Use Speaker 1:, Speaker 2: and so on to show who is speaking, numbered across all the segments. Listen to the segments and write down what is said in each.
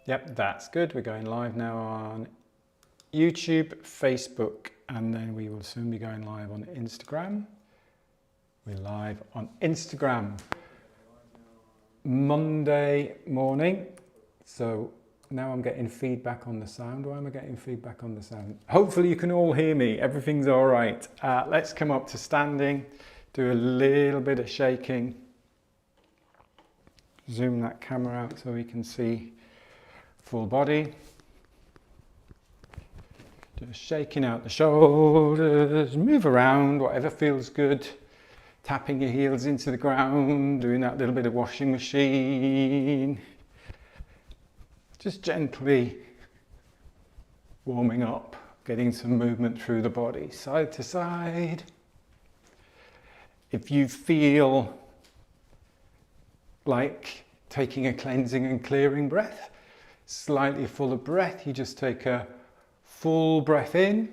Speaker 1: Yep, that's good. We're going live now on YouTube, Facebook, and then we will soon be going live on Instagram. We're live on Instagram Monday morning. So now I'm getting feedback on the sound. Why am I getting feedback on the sound? Hopefully you can all hear me. Everything's all right. Let's come up to standing, do a little bit of shaking. Zoom that camera out so we can see full body. Just shaking out the shoulders, move around, whatever feels good. Tapping your heels into the ground, doing that little bit of washing machine. Just gently warming up, getting some movement through the body, side to side. If you feel like taking a cleansing and clearing breath, slightly full of breath, you just take a full breath in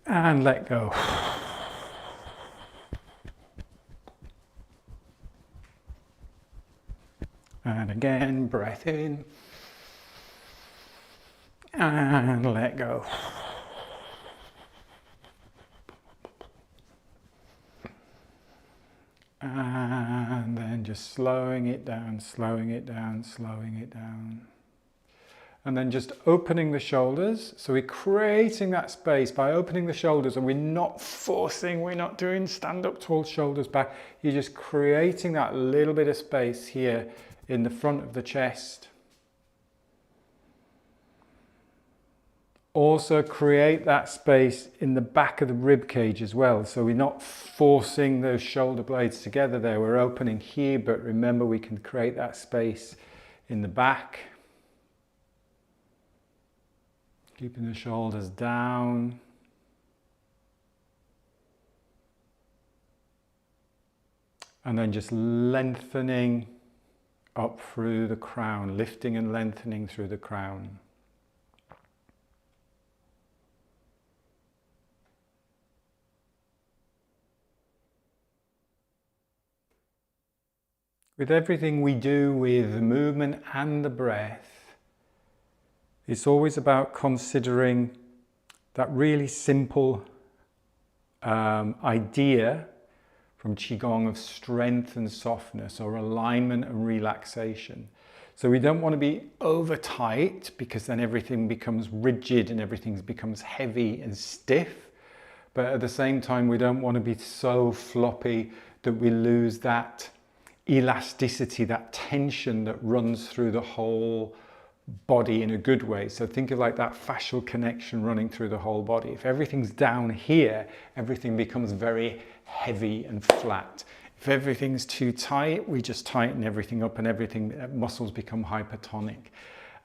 Speaker 1: and let go. And again, breath in and let go. And then just slowing it down, slowing it down, slowing it down. And then just opening the shoulders. So we're creating that space by opening the shoulders, and we're not forcing, we're not doing stand up tall, shoulders back. You're just creating that little bit of space here in the front of the chest. Also create that space in the back of the rib cage as well. So we're not forcing those shoulder blades together there. We're opening here, but remember we can create that space in the back. Keeping the shoulders down. And then just lengthening up through the crown, lifting and lengthening through the crown. With everything we do with the movement and the breath, it's always about considering that really simple idea from Qigong of strength and softness, or alignment and relaxation. So we don't want to be over tight, because then everything becomes rigid and everything becomes heavy and stiff. But at the same time, we don't want to be so floppy that we lose that elasticity, that tension that runs through the whole body in a good way. So think of like that fascial connection running through the whole body. If everything's down here, everything becomes very heavy and flat. If everything's too tight, we just tighten everything up, and everything, muscles become hypertonic.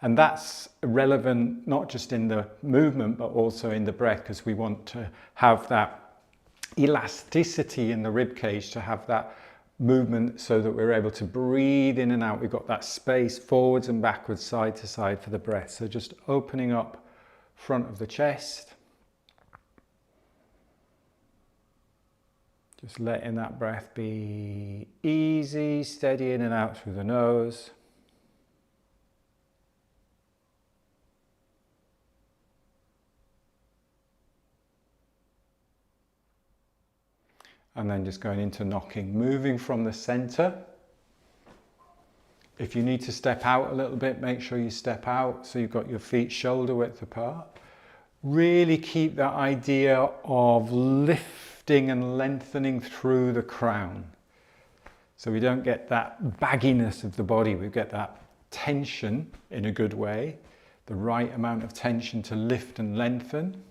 Speaker 1: And that's relevant not just in the movement but also in the breath, because we want to have that elasticity in the rib cage, to have that movement so that we're able to breathe in and out. We've got that space forwards and backwards, side to side for the breath. So just opening up front of the chest. Just letting that breath be easy, steady in and out through the nose. And then just going into knocking, moving from the center. If you need to step out a little bit, make sure you step out so you've got your feet shoulder width apart. Really keep that idea of lifting and lengthening through the crown. So we don't get that bagginess of the body, we get that tension in a good way, the right amount of tension to lift and lengthen.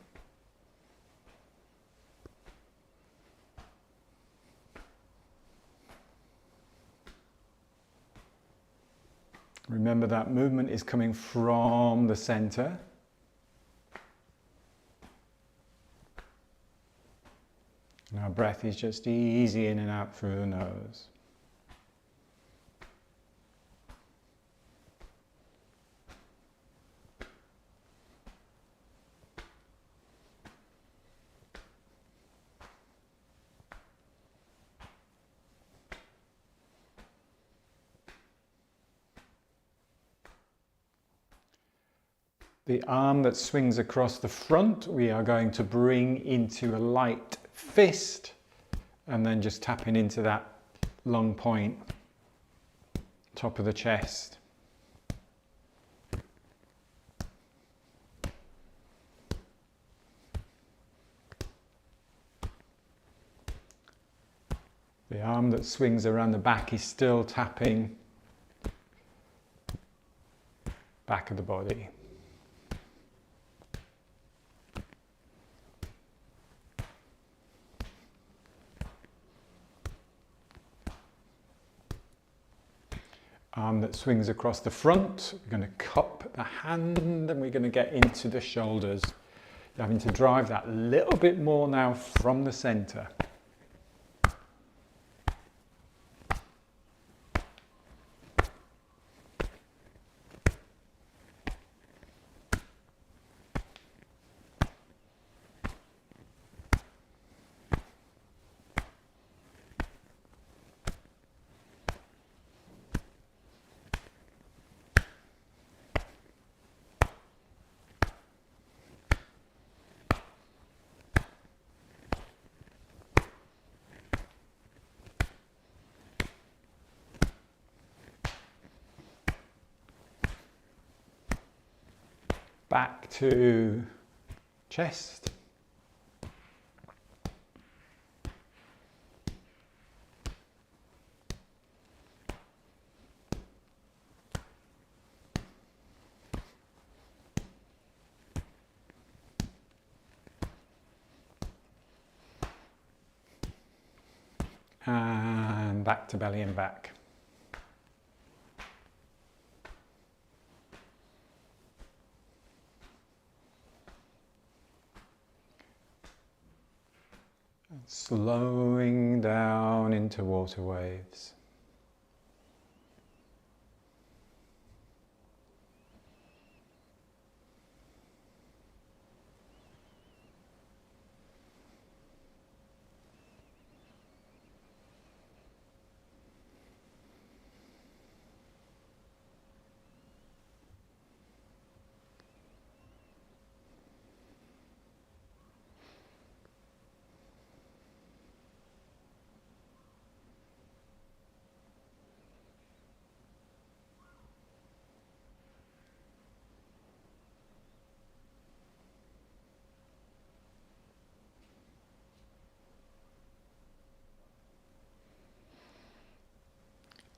Speaker 1: Remember that movement is coming from the center. And our breath is just easy in and out through the nose. The arm that swings across the front, we are going to bring into a light fist and then just tapping into that long point, top of the chest. The arm that swings around the back is still tapping back of the body. Arm that swings across the front, we're going to cup the hand and we're going to get into the shoulders. You're having to drive that little bit more now from the center. Back to chest. And back to belly and back. Slowing down into water waves.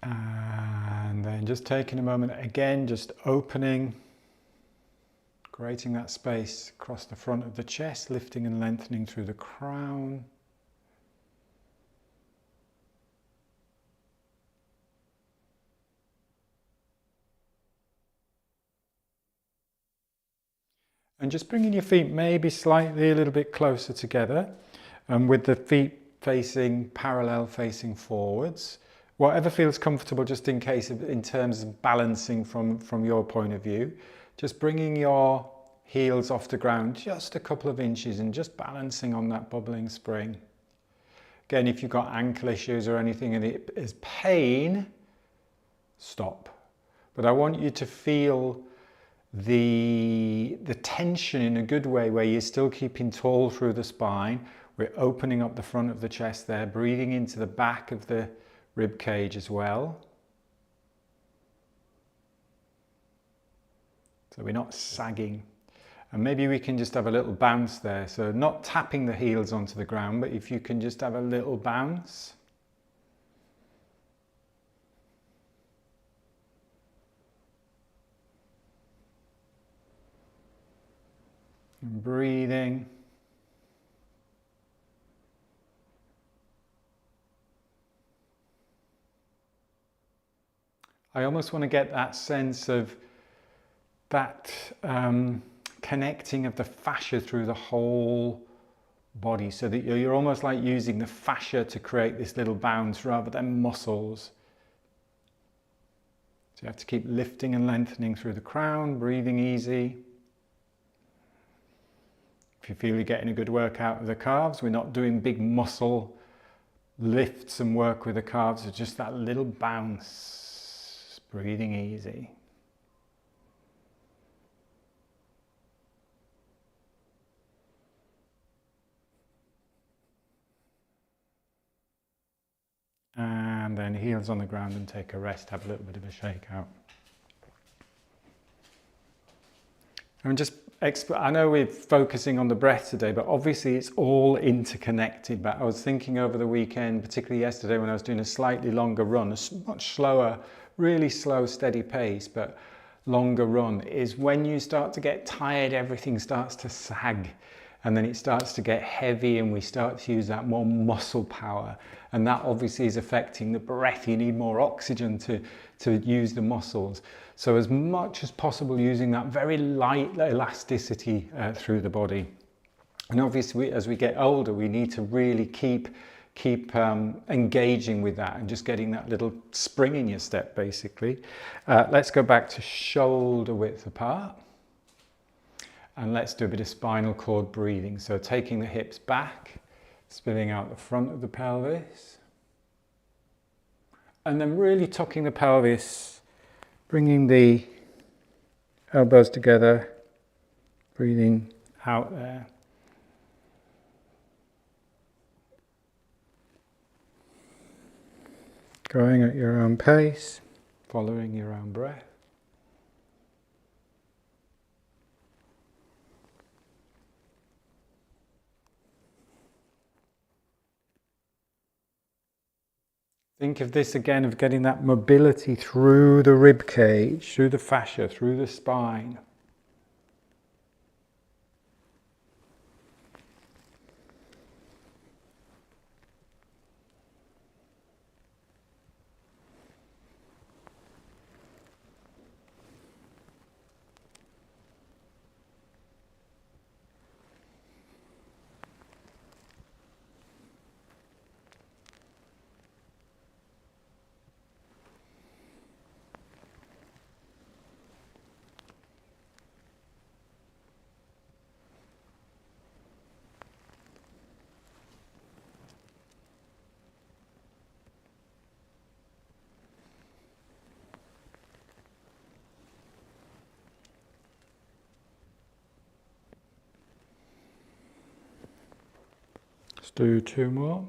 Speaker 1: And then just taking a moment again, just opening, creating that space across the front of the chest, lifting and lengthening through the crown. And just bringing your feet maybe slightly a little bit closer together, and with the feet facing parallel, facing forwards. Whatever feels comfortable, just in case, in terms of balancing from your point of view. Just bringing your heels off the ground just a couple of inches and just balancing on that bubbling spring. Again, if you've got ankle issues or anything and it is pain, stop. But I want you to feel the tension in a good way, where you're still keeping tall through the spine. We're opening up the front of the chest there, breathing into the back of the rib cage as well. So we're not sagging. And maybe we can just have a little bounce there. So not tapping the heels onto the ground, but if you can just have a little bounce. And breathing. I almost want to get that sense of that connecting of the fascia through the whole body, so that you're almost like using the fascia to create this little bounce rather than muscles. So you have to keep lifting and lengthening through the crown, breathing easy. If you feel you're getting a good workout of the calves, we're not doing big muscle lifts and work with the calves, it's just that little bounce, breathing easy. And then heels on the ground and take a rest, have a little bit of a shake out. I know we're focusing on the breath today, but obviously it's all interconnected. But I was thinking over the weekend, particularly yesterday when I was doing a slightly longer run, a much slower, really slow, steady pace, but longer run, is when you start to get tired, everything starts to sag. And then it starts to get heavy and we start to use that more muscle power. And that obviously is affecting the breath. You need more oxygen to use the muscles. So as much as possible using that very light elasticity through the body. And obviously as we get older, we need to really keep engaging with that and just getting that little spring in your step basically. Let's go back to shoulder width apart. And let's do a bit of spinal cord breathing. So taking the hips back, spilling out the front of the pelvis. And then really tucking the pelvis, bringing the elbows together, breathing out there. Going at your own pace, following your own breath. Think of this again, of getting that mobility through the rib cage, through the fascia, through the spine. Let's do 2 more.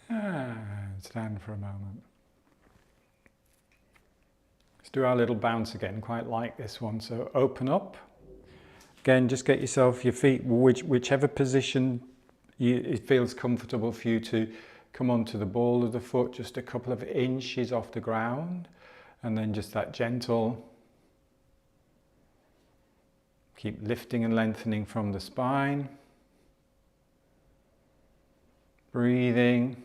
Speaker 1: And stand for a moment. Let's do our little bounce again, quite like this one. So open up. Again, just get yourself, your feet, whichever position it feels comfortable for you to come onto the ball of the foot, just a couple of inches off the ground. And then just that gentle, keep lifting and lengthening from the spine. Breathing.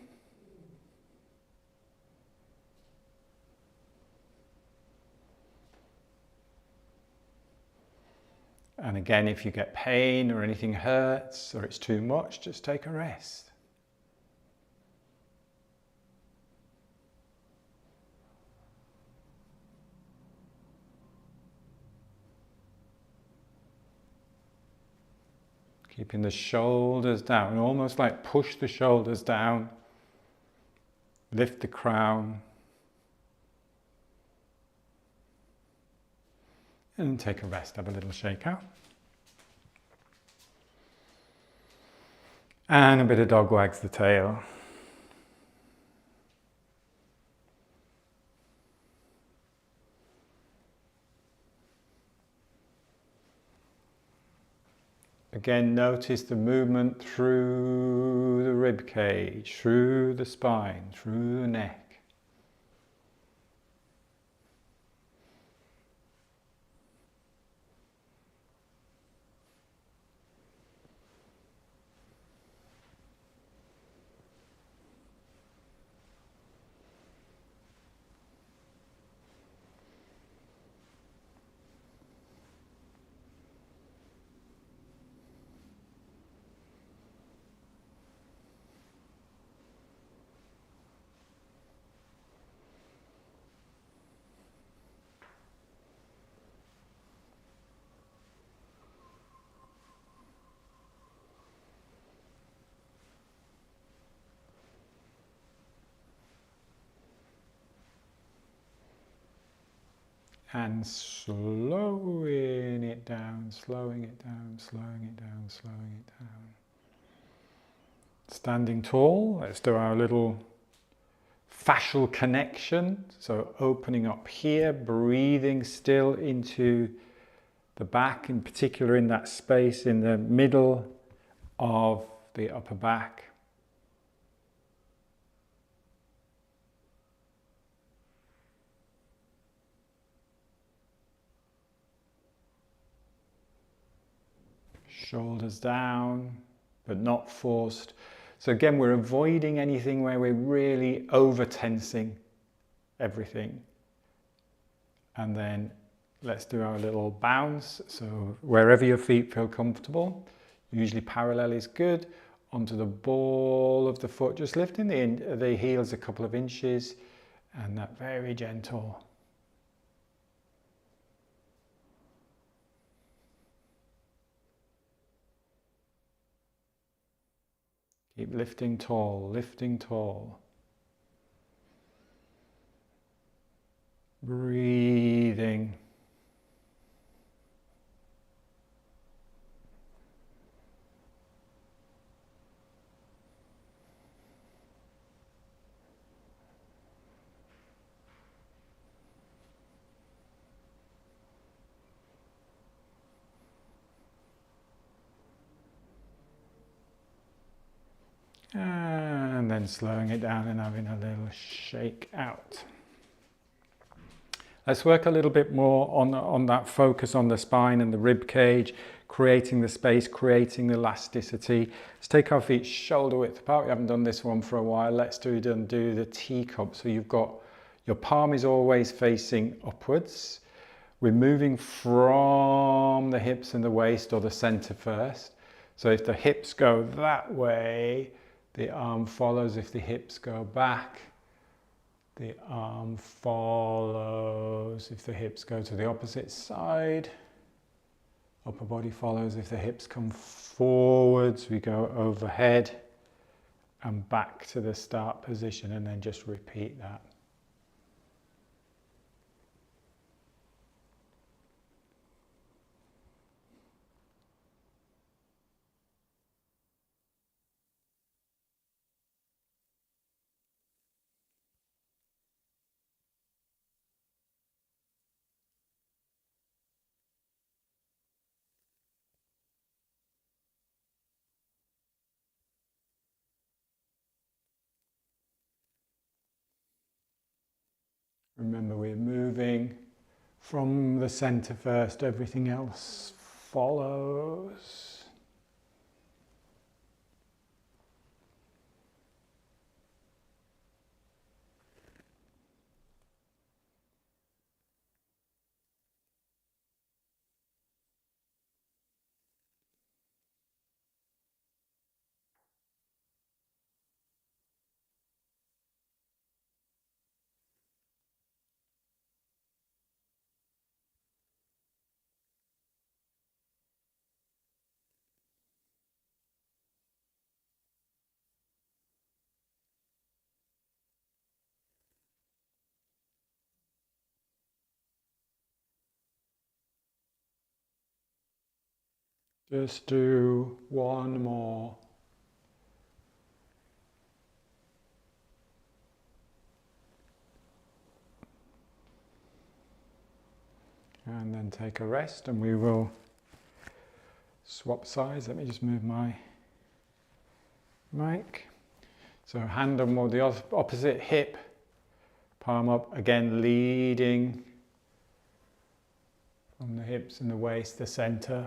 Speaker 1: And again, if you get pain or anything hurts or it's too much, just take a rest. Keeping the shoulders down, almost like push the shoulders down, lift the crown. And take a rest, have a little shake out. And a bit of dog wags the tail. Again, notice the movement through the rib cage, through the spine, through the neck. And slowing it down, slowing it down, slowing it down, slowing it down. Standing tall, let's do our little fascial connection. So opening up here, breathing still into the back, in particular in that space in the middle of the upper back. Shoulders down, but not forced. So again, we're avoiding anything where we're really over tensing everything. And then let's do our little bounce. So wherever your feet feel comfortable, usually parallel is good, onto the ball of the foot, just lifting the heels a couple of inches, and that very gentle. Keep lifting tall, lifting tall. Breathing. And then slowing it down and having a little shake out. Let's work a little bit more on that focus on the spine and the rib cage, creating the space, creating the elasticity. Let's take our feet shoulder width apart. We haven't done this one for a while. Let's do the teacup. So you've got, your palm is always facing upwards. We're moving from the hips and the waist or the center first. So if the hips go that way, the arm follows. If the hips go back, the arm follows. If the hips go to the opposite side, upper body follows. If the hips come forwards, we go overhead and back to the start position, and then just repeat that. Remember, we're moving from the center first, everything else follows. Just do one more. And then take a rest, and we will swap sides. Let me just move my mic. So hand on more the opposite hip, palm up, again leading from the hips and the waist, the center.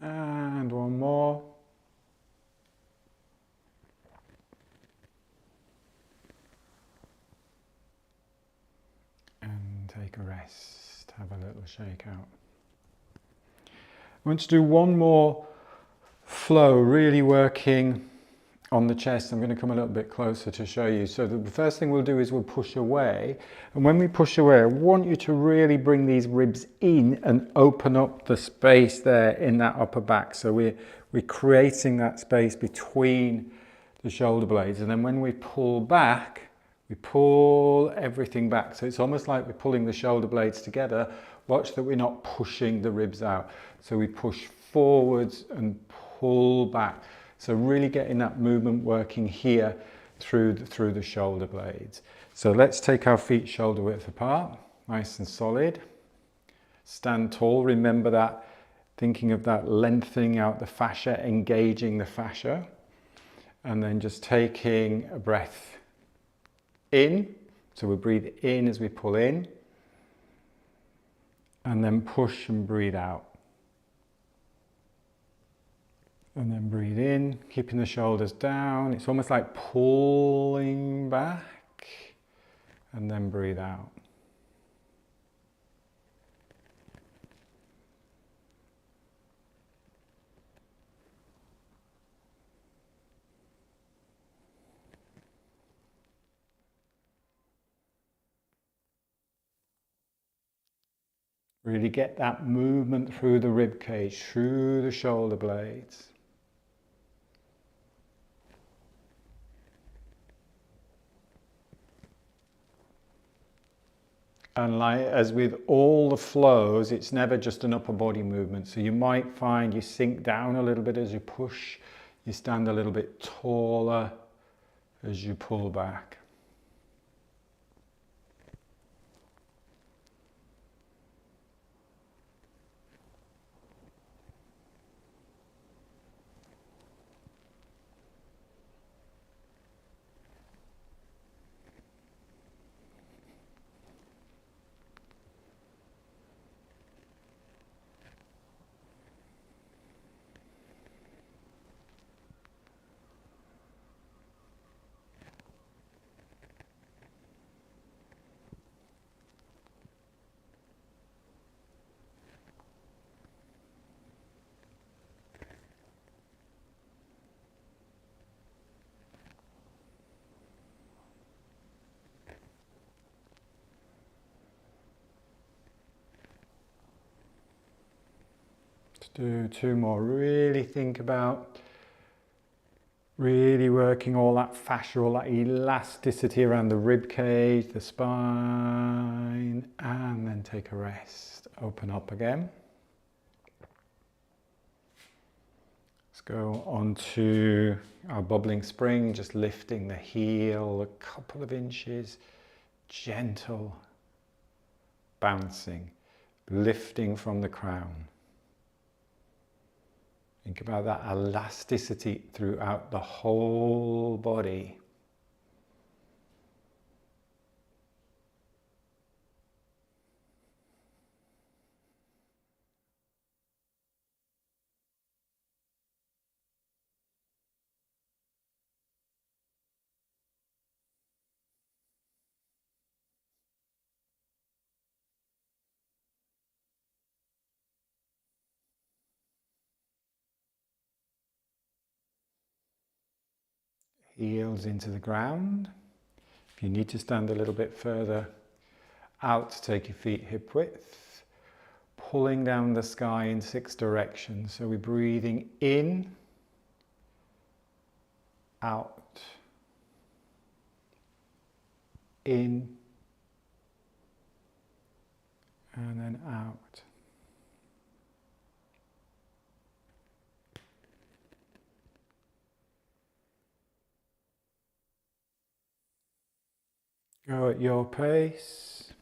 Speaker 1: And one more. And take a rest, have a little shake out. I want to do one more flow, really working on the chest. I'm going to come a little bit closer to show you. So the first thing we'll do is we'll push away. And when we push away, I want you to really bring these ribs in and open up the space there in that upper back. So we're creating that space between the shoulder blades. And then when we pull back, we pull everything back. So it's almost like we're pulling the shoulder blades together. Watch that we're not pushing the ribs out. So we push forwards and pull back. So really getting that movement working here through the shoulder blades. So let's take our feet shoulder width apart, nice and solid. Stand tall, remember that, thinking of that lengthening out the fascia, engaging the fascia. And then just taking a breath in. So we breathe in as we pull in. And then push and breathe out. And then breathe in, keeping the shoulders down. It's almost like pulling back. And then breathe out. Really get that movement through the rib cage, through the shoulder blades. And like as with all the flows, it's never just an upper body movement. So you might find you sink down a little bit as you push, you stand a little bit taller as you pull back. Let's do two more. Really think about really working all that fascia, all that elasticity around the rib cage, the spine, and then take a rest. Open up again. Let's go on to our bubbling spring, just lifting the heel a couple of inches, gentle bouncing, lifting from the crown. Think about that elasticity throughout the whole body. Heels into the ground. If you need to stand a little bit further out, take your feet hip width, pulling down the sky in 6 directions. So we're breathing in, out, in, and then out. Go at your pace.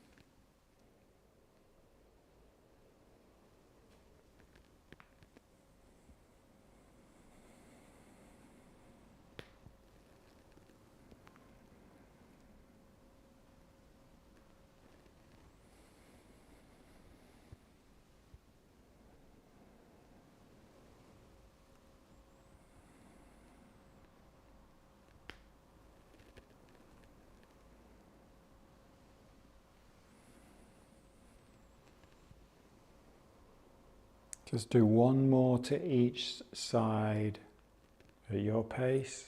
Speaker 1: Just do one more to each side at your pace.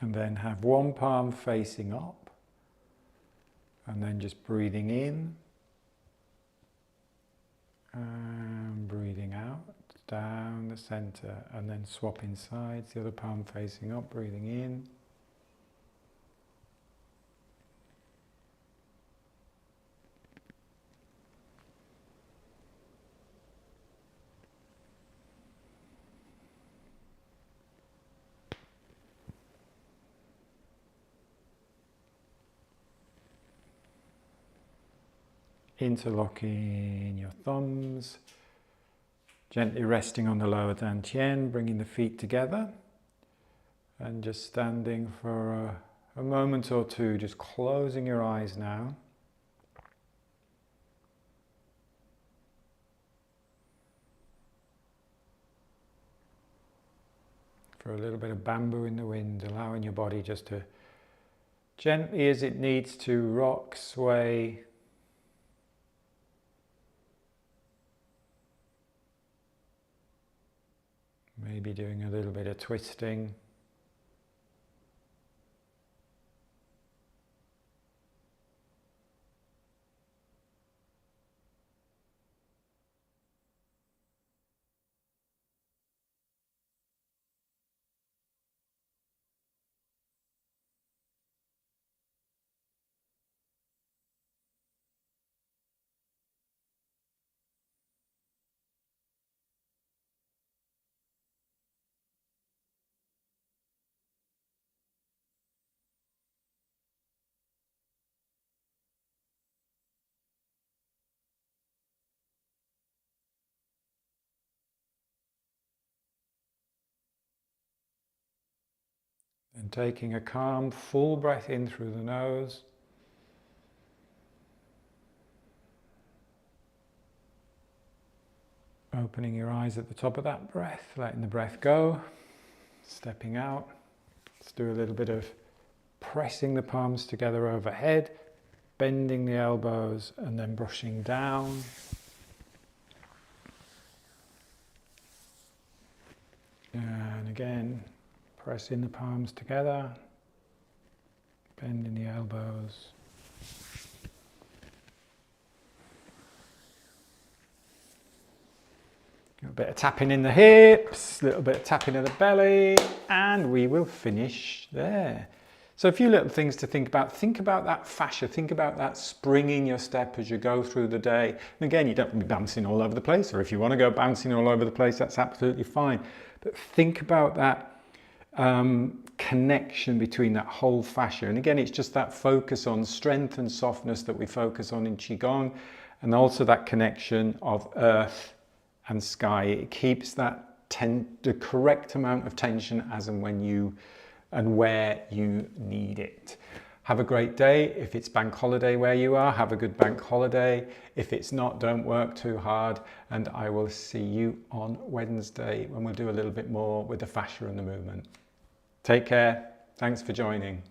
Speaker 1: And then have one palm facing up, and then just breathing in and breathing out down the center, and then swapping sides, the other palm facing up, breathing in interlocking your thumbs, gently resting on the lower dantian, bringing the feet together, and just standing for a moment or two, just closing your eyes now. For a little bit of bamboo in the wind, allowing your body just to gently as it needs to rock, sway, maybe doing a little bit of twisting. And taking a calm, full breath in through the nose. Opening your eyes at the top of that breath, letting the breath go, stepping out. Let's do a little bit of pressing the palms together overhead, bending the elbows, and then brushing down. And again, pressing the palms together, bending the elbows. A little bit of tapping in the hips, a little bit of tapping of the belly, and we will finish there. So a few little things to think about that fascia, think about that spring in your step as you go through the day. And again, you don't want to be bouncing all over the place, or if you want to go bouncing all over the place, that's absolutely fine. But think about that connection between that whole fascia. And again, it's just that focus on strength and softness that we focus on in Qigong, and also that connection of earth and sky. It keeps that the correct amount of tension as and when you and where you need it. Have a great day. If it's bank holiday where you are, have a good bank holiday. If it's not, don't work too hard, and I will see you on Wednesday when we'll do a little bit more with the fascia and the movement. Take care. Thanks for joining.